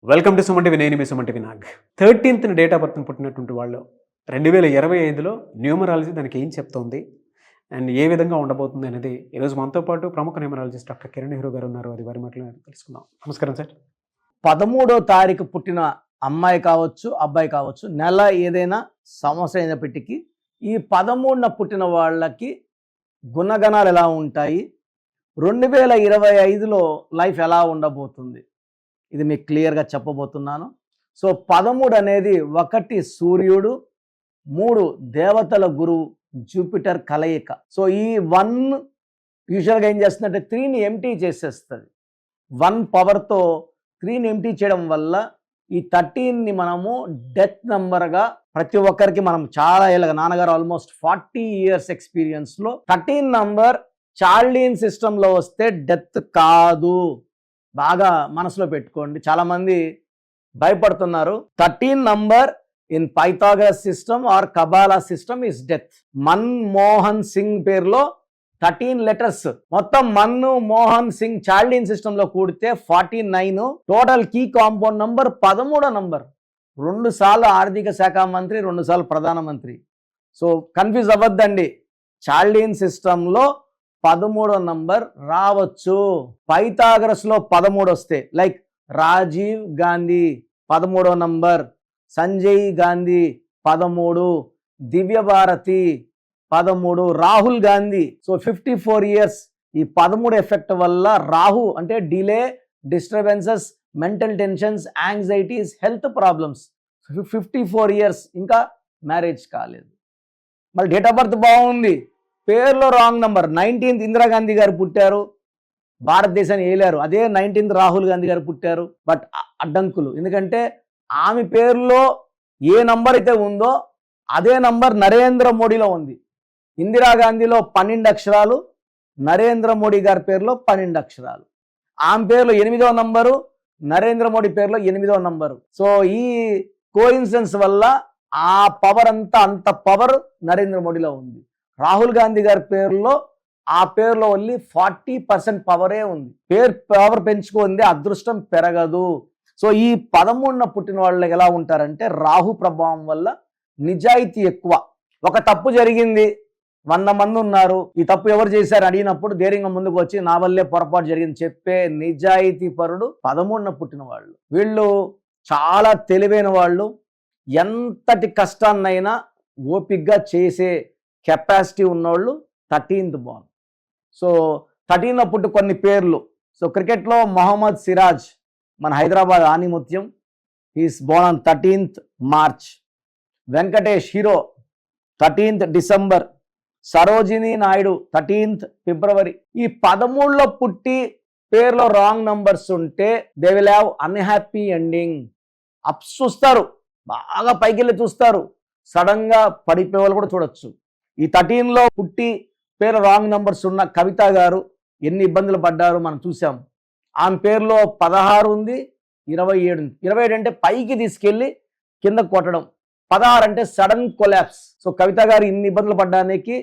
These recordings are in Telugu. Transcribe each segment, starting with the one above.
Welcome to Suman TV. నేను మీ Suman TV Nag. 13th date of బర్త్ని పుట్టినటువంటి వాళ్ళు 2025లో న్యూమరాలజీ దానికి ఏం చెప్తోంది అండ్ ఏ విధంగా ఉండబోతుంది అనేది ఈరోజు మనతో పాటు ప్రముఖ న్యూమరాలజిస్ట్ డాక్టర్ కిరణ్ నెహ్రూ గారు ఉన్నారు. అది వారి మాటలు తెలుసుకుందాం. నమస్కారం సార్. 13వ తారీఖు పుట్టిన అమ్మాయి కావచ్చు, అబ్బాయి కావచ్చు, నెల ఏదైనా సంవత్సరం అయినప్పటికీ ఈ 13న పుట్టిన వాళ్ళకి గుణగణాలు ఎలా ఉంటాయి, 2025లో లైఫ్ ఎలా ఉండబోతుంది, ఇది మీకు క్లియర్గా చెప్పబోతున్నాను. సో 13 అనేది 1 సూర్యుడు, 3 దేవతల గురువు జూపిటర్ కలయిక. సో ఈ 1 యూజువల్గా ఏం చేస్తుందంటే 3ని ఎంటీ చేసేస్తుంది. 1 పవర్తో 3ని ఎంటీ చేయడం వల్ల ఈ 13ని మనము డెత్ నెంబర్గా ప్రతి ఒక్కరికి మనం చాలా ఏళ్ళగా, నాన్నగారు ఆల్మోస్ట్ 40 years ఎక్స్పీరియన్స్లో 13 నంబర్ చార్లిన్ సిస్టంలో వస్తే డెత్ కాదు. బాగా మనసులో పెట్టుకోండి, చాలామంది భయపడుతున్నారు. 13 number in Pythagoras system or Kabbalah system is death. Manmohan Singh పేరులో 13 లెటర్స్ మొత్తం మన్మోహన్ సింగ్ చార్లిన్ సిస్టమ్ లో కూడితే 49. టోటల్ కీ కాంపౌండ్ నంబర్ 13 నంబర్. 2 సార్లు ఆర్థిక శాఖ మంత్రి, 2 సార్లు ప్రధానమంత్రి. సో కన్ఫ్యూజ్ అవ్వద్దండి, చార్లిన్ సిస్టమ్ లో 13 నంబర్ రావచ్చు. పైథాగరస్ లో 13 వస్తే like Rajiv Gandhi 13 number, Sanjay Gandhi 13, Divya Bharati 13, Rahul Gandhi. So 54 years. ఈ 13 ఎఫెక్ట్ వల్ల రాహు అంటే delay, disturbances, mental tensions, anxieties, health problems. 54 years ఇంకా మ్యారేజ్ కాలేదు. మళ్ళీ డేట్ ఆఫ్ బర్త్ బాగుంది, పేరులో రాంగ్ నంబర్. 19th ఇందిరాగాంధీ గారు పుట్టారు, భారతదేశాన్ని ఏలారు. అదే 19th రాహుల్ గాంధీ గారు పుట్టారు, బట్ అడ్డంకులు. ఎందుకంటే ఆమె పేరులో ఏ నంబర్ అయితే ఉందో అదే నంబర్ నరేంద్ర మోడీలో ఉంది. ఇందిరాగాంధీలో 12 అక్షరాలు, నరేంద్ర మోడీ గారి పేరులో 12 అక్షరాలు. ఆమె పేరులో 8వ నంబరు, నరేంద్ర మోడీ పేరులో 8వ నంబరు. సో ఈ కోఇన్సిడెన్స్ వల్ల ఆ పవర్ అంత పవర్ నరేంద్ర మోడీలో ఉంది. రాహుల్ గాంధీ గారి పేరులో ఆ పేరులో ఓన్లీ 40% పవరే ఉంది. పేరు పవర్ పెంచుకుంది, అదృష్టం పెరగదు. సో ఈ 13న పుట్టిన వాళ్ళకి ఎలా ఉంటారంటే రాహు ప్రభావం వల్ల నిజాయితీ ఎక్కువ. ఒక తప్పు జరిగింది, 100 మంది ఉన్నారు, ఈ తప్పు ఎవరు చేశారు అడిగినప్పుడు ధైర్యంగా ముందుకు వచ్చి నా వల్లే పొరపాటు జరిగింది చెప్పే నిజాయితీ పరుడు 13న పుట్టిన వాళ్ళు. వీళ్ళు చాలా తెలివైన వాళ్ళు, ఎంతటి కష్టాన్నైనా ఓపిగ్గా చేసే కెపాసిటీ ఉన్నవాళ్ళు 13th బాన్. సో 13న పుట్టి కొన్ని పేర్లు. సో క్రికెట్లో మొహమ్మద్ సిరాజ్, మన హైదరాబాద్ ఆనిముత్యం, is born on 13th March. Venkatesh hero 13th December. Sarojini Naidu 13th February. ఈ 13లో పుట్టి పేర్లో రాంగ్ నంబర్స్ ఉంటే they will have unhappy ending. Ups చూస్తారు, బాగా పైకి వెళ్ళి చూస్తారు, సడన్ గా పడిపోయే వాళ్ళు కూడా చూడొచ్చు. ఈ 13లో పుట్టి పేరు రాంగ్ నంబర్స్ ఉన్న కవిత గారు ఎన్ని ఇబ్బందులు పడ్డారు మనం చూసాం. ఆమె పేరులో 16 ఉంది, 27 ఉంది. 27 అంటే పైకి తీసుకెళ్ళి కింద కొట్టడం, 16 అంటే సడన్ కొలాప్స్. సో కవిత గారు ఇన్ని ఇబ్బందులు పడ్డానికి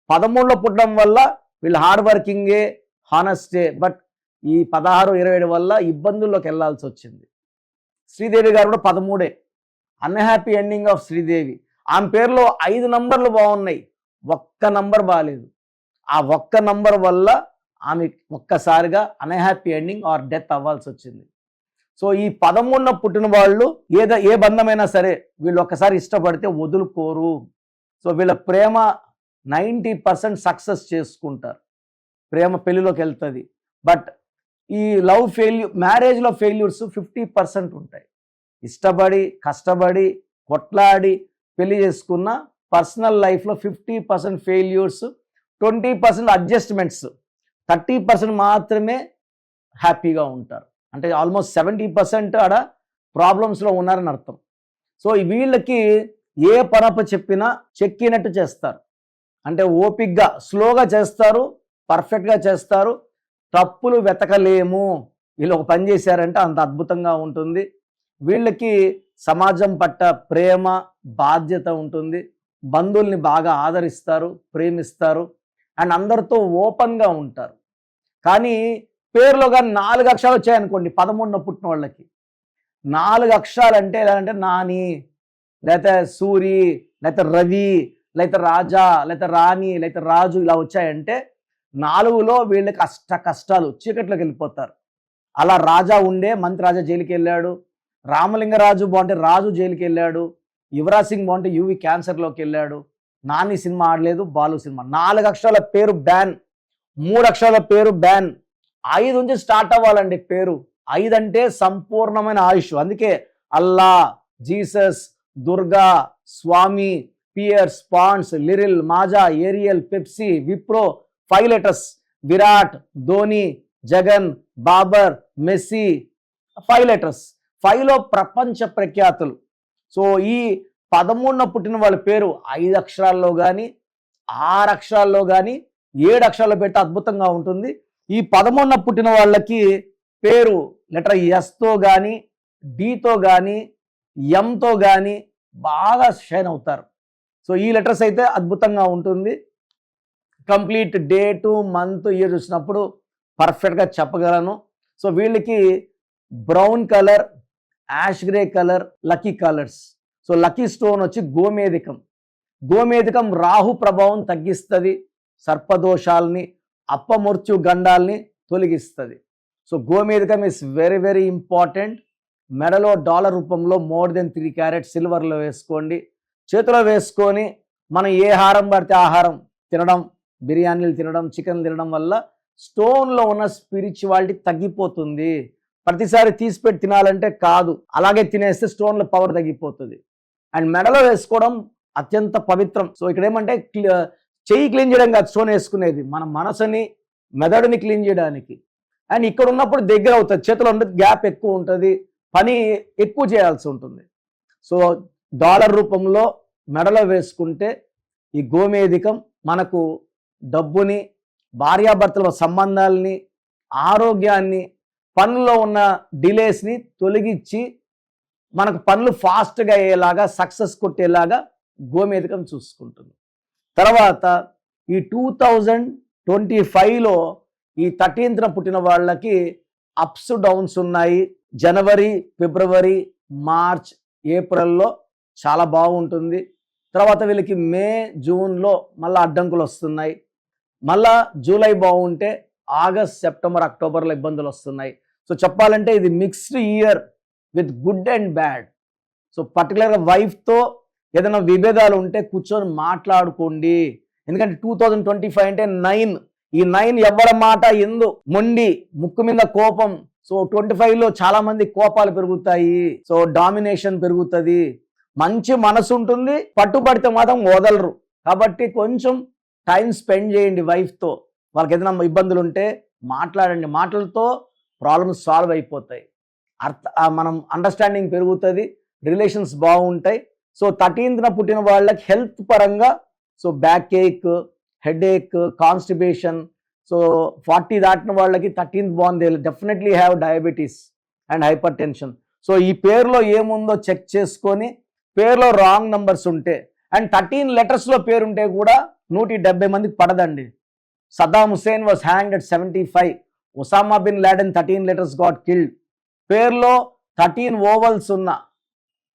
13లో పుట్టడం వల్ల వీళ్ళు హార్డ్ వర్కింగే, హానెస్టే. బట్ ఈ 16, 27 వల్ల ఇబ్బందుల్లోకి వెళ్లాల్సి వచ్చింది. శ్రీదేవి గారు కూడా 13. Unhappy ending of Sridevi. ఆమె పేరులో 5 నంబర్లు బాగున్నాయి, ఒక్క నంబర్ బాగాలేదు. ఆ ఒక్క నంబర్ వల్ల ఆమె ఒక్కసారిగా అన్హ్యాపీ ఎండింగ్ ఆర్ డెత్ అవ్వాల్సి వచ్చింది. సో ఈ 13న పుట్టిన వాళ్ళు ఏ బంధమైనా సరే వీళ్ళు ఒక్కసారి ఇష్టపడితే వదులుకోరు. సో వీళ్ళ ప్రేమ 90% సక్సెస్ చేసుకుంటారు, ప్రేమ పెళ్లిలోకి వెళ్తుంది. బట్ ఈ లవ్ ఫెయిల్యూర్, మ్యారేజ్లో ఫెయిల్యూర్స్ 50% ఉంటాయి. ఇష్టపడి కష్టపడి కొట్లాడి పెళ్లి చేసుకున్న పర్సనల్ లైఫ్లో 50% ఫెయిల్యూర్స్, 20% అడ్జస్ట్మెంట్స్, 30% మాత్రమే హ్యాపీగా ఉంటారు. అంటే ఆల్మోస్ట్ 70% ఆడ ప్రాబ్లమ్స్లో ఉన్నారని అర్థం. సో వీళ్ళకి ఏ పనప చెప్పినా చెక్కినట్టు చేస్తారు. అంటే ఓపిక్గా స్లోగా చేస్తారు, పర్ఫెక్ట్గా చేస్తారు, తప్పులు వెతకలేము. వీళ్ళు ఒక పని చేశారంటే అంత అద్భుతంగా ఉంటుంది. వీళ్ళకి సమాజం పట్ల ప్రేమ, బాధ్యత ఉంటుంది. బంధువుల్ని బాగా ఆదరిస్తారు, ప్రేమిస్తారు అండ్ అందరితో ఓపెన్గా ఉంటారు. కానీ పేరులో కానీ 4 అక్షరాలు వచ్చాయనుకోండి 13న పుట్టిన వాళ్ళకి, 4 అక్షరాలు అంటే ఎలా అంటే నాని, లేకపోతే సూరి, లేకపోతే రవి, లేకపోతే రాజా, లేకపోతే రాణి, లేకపోతే రాజు ఇలా వచ్చాయంటే 4లో వీళ్ళకి కష్టాలు చీకట్లోకి వెళ్ళిపోతారు. అలా రాజా ఉండే మంత్రి రాజా జైలుకి వెళ్ళాడు. రామలింగరాజు బాగుంటే రాజు జైలుకి వెళ్ళాడు. యువరాజ్ సింగ్ బాగుంటే యువి క్యాన్సర్లోకి వెళ్ళాడు. నాని సినిమా ఆడలేదు, బాలు సినిమా. 4 అక్షరాల పేరు బ్యాన్, 3 అక్షరాల పేరు బ్యాన్. 5 నుంచి స్టార్ట్ అవ్వాలండి పేరు. 5 అంటే సంపూర్ణమైన ఆయుష్. అందుకే Allah, Jesus, Durga, Swami, Pears, Pond's, Liril, Maaza, Ariel, Pepsi, Wipro. 5 letters. Virat, Dhoni, Jagan, Babar, Messi. 5 letters. 5లో ప్రపంచ ప్రఖ్యాతులు. సో ఈ 13న పుట్టిన వాళ్ళ పేరు 5 అక్షరాల్లో కానీ 6 అక్షరాల్లో కానీ 7 అక్షరాల్లో పెడితే అద్భుతంగా ఉంటుంది. ఈ 13న పుట్టిన వాళ్ళకి పేరు లెటర్ ఎస్తో కానీ, డితో కానీ, ఎంతో కానీ బాగా షైన్ అవుతారు. సో ఈ లెటర్స్ అయితే అద్భుతంగా ఉంటుంది. కంప్లీట్ డేటు, మంత్, ఇయర్ చూసినప్పుడు పర్ఫెక్ట్గా చెప్పగలను. సో వీళ్ళకి brown colour, ash grey colour lucky colours. So lucky stone వచ్చి గోమేధికం. గోమేధికం రాహు ప్రభావం తగ్గిస్తుంది, సర్పదోషాలని, అప్పమృత్యు గండాల్ని తొలగిస్తుంది. సో గోమేధికం ఇస్ వెరీ వెరీ ఇంపార్టెంట్. మెడలో డాలర్ రూపంలో మోర్ దెన్ 3 క్యారెట్ సిల్వర్లో వేసుకోండి. చేతిలో వేసుకొని మనం ఏ హారం పడితే ఆహారం తినడం, బిర్యానీలు తినడం, చికెన్ తినడం వల్ల స్టోన్లో ఉన్న స్పిరిచువాలిటీ తగ్గిపోతుంది. ప్రతిసారి తీసిపెట్టి తినాలంటే కాదు, అలాగే తినేస్తే స్టోన్ల పవర్ తగ్గిపోతుంది. అండ్ మెడలో వేసుకోవడం అత్యంత పవిత్రం. సో ఇక్కడ ఏమంటే చెయ్యి క్లీన్ చేయడం కాదు స్టోన్ వేసుకునేది, మన మనసుని, మెదడుని క్లీన్ చేయడానికి. అండ్ ఇక్కడ ఉన్నప్పుడు దగ్గర అవుతుంది, చేతిలో ఉండే గ్యాప్ ఎక్కువ ఉంటుంది, పని ఎక్కువ చేయాల్సి ఉంటుంది. సో డాలర్ రూపంలో మెడలో వేసుకుంటే ఈ గోమేధికం మనకు డబ్బుని, భార్యాభర్తల సంబంధాలని, ఆరోగ్యాన్ని, పనుల్లో ఉన్న డిలేస్ని తొలగించి మనకు పనులు ఫాస్ట్గా అయ్యేలాగా, సక్సెస్ కొట్టేలాగా గోమేధికం చూసుకుంటుంది. తర్వాత ఈ 2025లో ఈ 13న పుట్టిన వాళ్ళకి అప్స్ డౌన్స్ ఉన్నాయి. జనవరి, ఫిబ్రవరి, మార్చ్, ఏప్రిల్లో చాలా బాగుంటుంది. తర్వాత వీళ్ళకి మే, జూన్లో మళ్ళీ అడ్డంకులు వస్తున్నాయి. మళ్ళా జూలై బాగుంటే ఆగస్ట్, సెప్టెంబర్, అక్టోబర్లో ఇబ్బందులు వస్తున్నాయి. సో చెప్పాలంటే ఇది mixed year with good and bad. So పర్టికులర్గా వైఫ్తో ఏదైనా విభేదాలు ఉంటే కూర్చొని మాట్లాడుకోండి. ఎందుకంటే 2025 అంటే 9. ఈ 9 ఎవరి మాట ఎందు, మొండి, ముక్కు మీద కోపం. సో 25లో చాలా మంది కోపాలు పెరుగుతాయి. సో డామినేషన్ పెరుగుతుంది. మంచి మనసు ఉంటుంది, పట్టుబడితే మాత్రం వదలరు. కాబట్టి కొంచెం టైం స్పెండ్ చేయండి వైఫ్తో. వాళ్ళకి ఏదైనా ఇబ్బందులు ఉంటే మాట్లాడండి. మాటలతో ప్రాబ్లమ్స్ సాల్వ్ అయిపోతాయి. మనం అండర్స్టాండింగ్ పెరుగుతుంది, రిలేషన్స్ బాగుంటాయి. సో 13న పుట్టిన వాళ్ళకి హెల్త్ పరంగా so backache, headache, constipation. So 40 దాటిన వాళ్ళకి 13th బాగుంది, definitely have diabetes and hypertension. So ఈ పేరులో ఏముందో చెక్ చేసుకొని, పేరులో రాంగ్ నంబర్స్ ఉంటే అండ్ 13 లెటర్స్లో పేరుంటే కూడా 170 మందికి పడదండి. Saddam Hussein was hanged at 75. Osama bin Laden 13 letters got killed. పేరులో 13 ఓవల్స్ ఉన్న,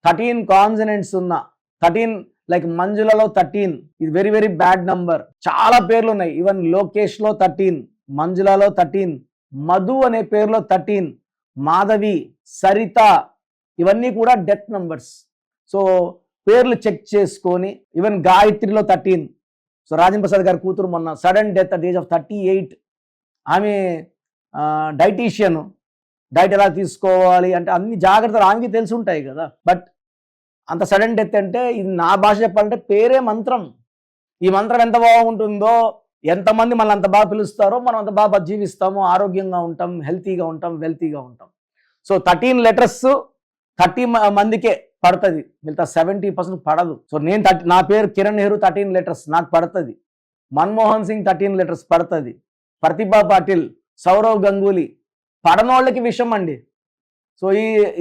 13 కాన్సనెంట్స్ ఉన్న, 13 లైక్ మంజులలో 13, ఇది వెరీ వెరీ బ్యాడ్ నంబర్. చాలా పేర్లు ఉన్నాయి. ఈవెన్ లోకేష్లో 13, మంజులలో 13, మధు అనే పేరులో 13, మాధవి, సరిత, ఇవన్నీ కూడా డెత్ నంబర్స్. సో పేర్లు చెక్ చేసుకొని, ఈవెన్ గాయత్రిలో 13. సో రాజేంద్ర ప్రసాద్ గారి కూతురు మొన్న sudden death at age of 38. ఆమె డైటీషియన్, డైట్ ఎలా తీసుకోవాలి అంటే అన్ని జాగ్రత్తలు ఆమెకి తెలిసి ఉంటాయి కదా. బట్ అంత సడన్ డెత్ అంటే, ఇది నా భాష చెప్పాలంటే పేరే మంత్రం. ఈ మంత్రం ఎంత బాగుంటుందో, ఎంతమంది మనల్ని అంత బాగా పిలుస్తారో మనం అంత బాగా జీవిస్తాము, ఆరోగ్యంగా ఉంటాం, హెల్తీగా ఉంటాం, వెల్తీగా ఉంటాం. సో 13 లెటర్స్ 30 మందికే పడుతుంది, మిగతా 70% పడదు. సో నేను నా పేరు కిరణ్ నెహ్రూ 13 లెటర్స్ నాకు పడుతుంది. మన్మోహన్ సింగ్ 13 లెటర్స్ పడుతుంది. ప్రతిభా పాటిల్, సౌరవ్ గంగూలీ, పడనోళ్ళకి విషయం అండి. సో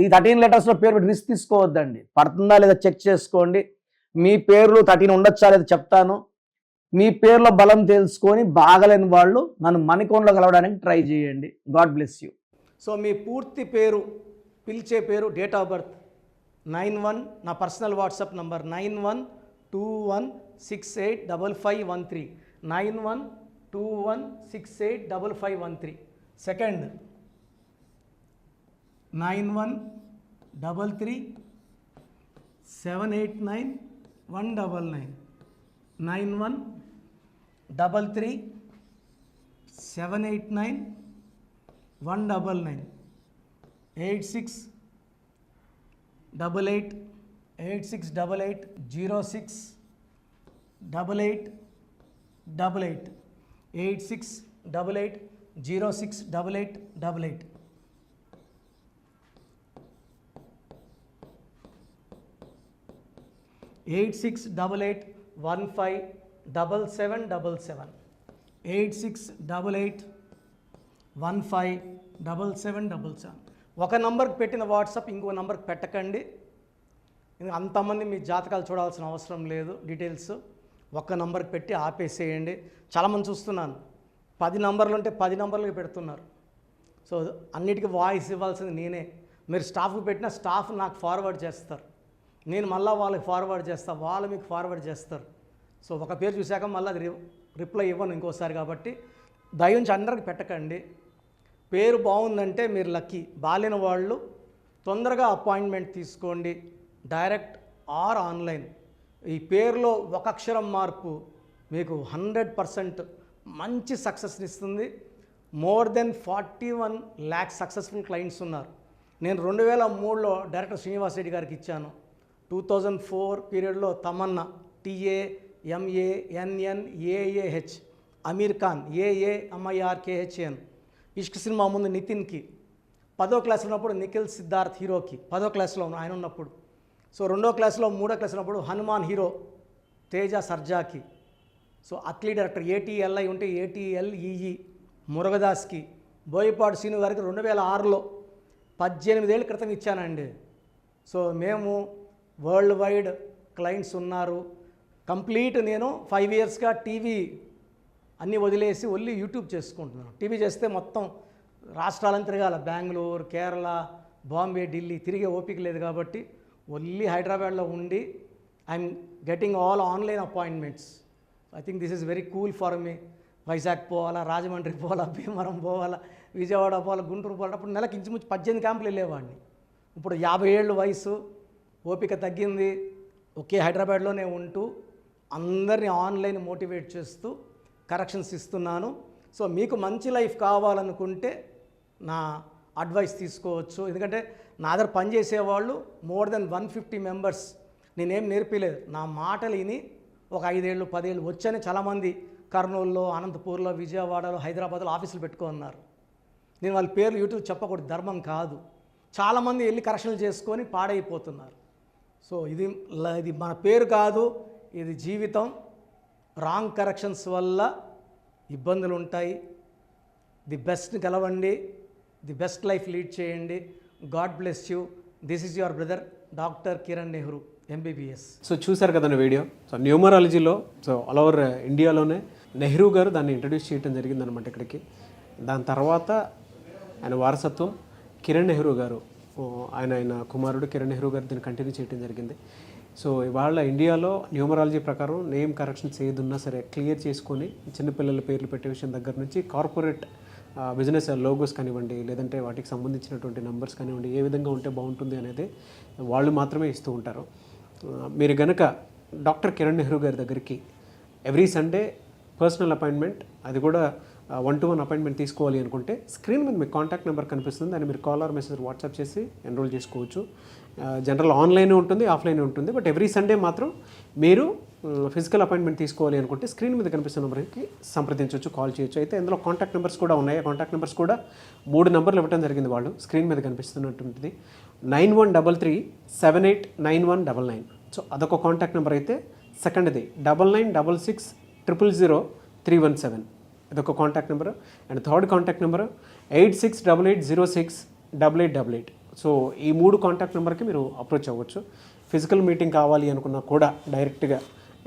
ఈ 13 లెటర్స్లో పేరు రిస్క్ తీసుకోవద్దండి. పడుతుందా లేదా చెక్ చేసుకోండి. మీ పేర్లు 13 ఉండొచ్చా లేదా చెప్తాను. మీ పేర్లో బలం తెలుసుకొని బాగలేని వాళ్ళు నన్ను మణికొండలో కలవడానికి ట్రై చేయండి. God bless you. సో మీ పూర్తి పేరు పిలిచే పేరు, డేట్ ఆఫ్ బర్త్ 91, నా పర్సనల్ వాట్సాప్ నంబర్ 9121685513, 9121685513. సెకండ్ 9133789199, 9133789199, 868886880688, 8688068888. 8688157777, 8688157777. ఒక నంబర్కి పెట్టిన వాట్సాప్ ఇంకో నంబర్కి పెట్టకండి. అంతమంది మీ జాతకాలు చూడాల్సిన అవసరం లేదు. డీటెయిల్స్ ఒక్క నంబర్కి పెట్టి ఆపేసేయండి. చాలామంది చూస్తున్నాను 10 నంబర్లు ఉంటే 10 నంబర్లకి పెడుతున్నారు. సో అన్నిటికీ వాయిస్ ఇవ్వాల్సింది నేనే. మీరు స్టాఫ్కి పెట్టిన స్టాఫ్ నాకు ఫార్వర్డ్ చేస్తారు, నేను మళ్ళీ వాళ్ళకి ఫార్వర్డ్ చేస్తాను, వాళ్ళు మీకు ఫార్వర్డ్ చేస్తారు. సో ఒక పేరు చూశాక మళ్ళీ అది రిప్లై ఇవ్వను ఇంకోసారి. కాబట్టి దయించి అందరికి పెట్టకండి. పేరు బాగుందంటే మీరు లక్కీ. బాలేని వాళ్ళు తొందరగా అపాయింట్మెంట్ తీసుకోండి, డైరెక్ట్ ఆర్ ఆన్లైన్. ఈ పేరులో ఒక అక్షరం మార్పు మీకు 100% మంచి సక్సెస్ని ఇస్తుంది. More than 41 lakh successful clients ఉన్నారు. నేను 2003లో డైరెక్టర్ శ్రీనివాస్ రెడ్డి గారికి ఇచ్చాను. 2004 పీరియడ్లో తమన్నా, TAMANNAAH, అమీర్ ఖాన్, AAMIRKHAN, ఇష్క్ సినిమా ముందు నితిన్కి, 10వ క్లాస్లో ఉన్నప్పుడు నిఖిల్ సిద్ధార్థ్ హీరోకి, 10వ క్లాస్లో ఆయన ఉన్నప్పుడు. సో 2వ క్లాస్లో 3వ క్లాస్ ఉన్నప్పుడు హనుమాన్ హీరో తేజ సర్జాకి. సో అట్లీ డైరెక్టర్ ATLI ఉంటే ATLEE మురుగదాస్కి, బోయపాడు శ్రీను గారికి 2006లో 18 ఏళ్ళ క్రితం ఇచ్చానండి. సో మేము వరల్డ్ వైడ్ క్లయింట్స్ ఉన్నారు. కంప్లీట్ నేను 5 ఇయర్స్గా టీవీ అన్నీ వదిలేసి ఓన్లీ యూట్యూబ్ చేసుకుంటున్నాను. టీవీ చేస్తే మొత్తం రాష్ట్రాలను తిరగాల, బెంగళూరు, కేరళ, బాంబే, ఢిల్లీ తిరిగే ఓపిక లేదు. కాబట్టి ఓన్లీ హైదరాబాద్లో ఉండి I'm getting all online appointments. I think this is very cool for me. Vizag పోవాలా, రాజమండ్రి పోవాలా, భీమవరం పోవాలా, విజయవాడ పోవాలా, గుంటూరు పోవాలా. అప్పుడు నెలకి ఇంచుమించు 18 క్యాంపులు వెళ్ళేవాడిని. ఇప్పుడు 50 ఏళ్ళు వయసు, ఓపిక తగ్గింది. ఒకే హైదరాబాద్లోనే ఉంటూ అందరినీ ఆన్లైన్ మోటివేట్ చేస్తూ కరెక్షన్స్ ఇస్తున్నాను. సో మీకు మంచి లైఫ్ కావాలనుకుంటే నా అడ్వైస్ తీసుకోవచ్చు. ఎందుకంటే నా దగ్గర పనిచేసేవాళ్ళు మోర్ దెన్ 150 మెంబర్స్. నేనేం నేర్పిలేదు, నా మాటలు విని ఒక 5 ఏళ్ళు 10 ఏళ్ళు వచ్చని చాలామంది కర్నూలులో, అనంతపూర్లో, విజయవాడలో, హైదరాబాద్లో ఆఫీసులు పెట్టుకున్నారు. నేను వాళ్ళ పేర్లు యూట్యూబ్ చెప్పకూడదు, ధర్మం కాదు. చాలామంది వెళ్ళి కరెక్షన్లు చేసుకొని పాడైపోతున్నారు. సో ఇది మన పేరు కాదు, ఇది జీవితం. రాంగ్ కరెక్షన్స్ వల్ల ఇబ్బందులు ఉంటాయి. ది బెస్ట్ని గెలవండి, ది బెస్ట్ లైఫ్ లీడ్ చేయండి. God bless you. This is your brother doctor Kiran Nehru, MBBS. So చూశారు కదా వీడియో. సో న్యూమరాలజీలో సో ఆల్ ఓవర్ ఇండియాలోనే నెహ్రూ గారు దాన్ని ఇంట్రడ్యూస్ చేయడం జరిగిందనమాట ఇక్కడికి. దాని తర్వాత ఆయన వారసత్వం కిరణ్ నెహ్రూ గారు, ఆయన కుమారుడు కిరణ్ నెహ్రూ గారు దీన్ని కంటిన్యూ చేయడం జరిగింది. సో ఇవాళ ఇండియాలో న్యూమరాలజీ ప్రకారం నేమ్ కరెక్షన్స్ ఏదున్నా సరే క్లియర్ చేసుకొని చిన్నపిల్లల పేర్లు పెట్టే విషయం దగ్గర నుంచి కార్పొరేట్ బిజినెస్ లోగోస్ కానివ్వండి, లేదంటే వాటికి సంబంధించినటువంటి నెంబర్స్ కానివ్వండి, ఏ విధంగా ఉంటే బాగుంటుంది అనేది వాళ్ళు మాత్రమే ఇస్తూ ఉంటారు. మీరు కనుక డాక్టర్ కిరణ్ నెహ్రూ గారి దగ్గరికి ఎవ్రీ సండే పర్సనల్ అపాయింట్మెంట్, అది కూడా 1-to-1 అపాయింట్మెంట్ తీసుకోవాలి అనుకుంటే స్క్రీన్ మీద మీకు కాంటాక్ట్ నెంబర్ కనిపిస్తుంది, దాన్ని మీరు కాల్ ఆర్ మెసేజ్ వాట్సాప్ చేసి ఎన్రోల్ చేసుకోవచ్చు. జనరల్ ఆన్లైన్ ఉంటుంది, ఆఫ్లైన్ ఉంటుంది. బట్ ఎవ్రీ సండే మాత్రం మీరు ఫిజికల్ అపాయింట్మెంట్ తీసుకోవాలి అనుకుంటే స్క్రీన్ మీద కనిపిస్తున్న నెంబర్కి సంప్రదించవచ్చు, కాల్ చేయొచ్చు. అయితే ఇందులో కాంటాక్ట్ నెంబర్స్ కూడా ఉన్నాయి. కాంటాక్ట్ నెంబర్స్ కూడా 3 నెంబర్లు ఇవ్వడం జరిగింది వాళ్ళు. స్క్రీన్ మీద కనిపిస్తున్నటువంటిది 9133789199. సో అదొక కాంటాక్ట్ నెంబర్. అయితే సెకండ్ది 9966000317, ఇదొక contact number. And third contact number 8688068888. So ఈ 3 కాంటాక్ట్ నెంబర్కి మీరు అప్రోచ్ అవ్వచ్చు. ఫిజికల్ మీటింగ్ కావాలి అనుకున్నా కూడా డైరెక్ట్గా,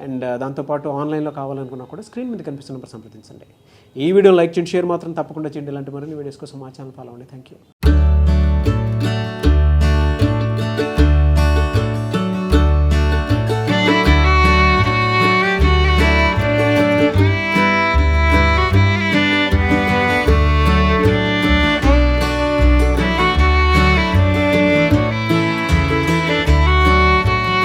అండ్ దాంతోపాటు ఆన్లైన్లో కావాలనుకున్నా కూడా స్క్రీన్ మీద కనిపిస్తున్న నెంబర్ సంప్రదించండి. ఈ వీడియో లైక్ చేయండి, షేర్ మాత్రం తప్పకుండా చేయండి. ఇలాంటి మరిన్ని వీడియోస్ కోసం మా ఛానల్ ఫాలో అవ్వండి. Thank you.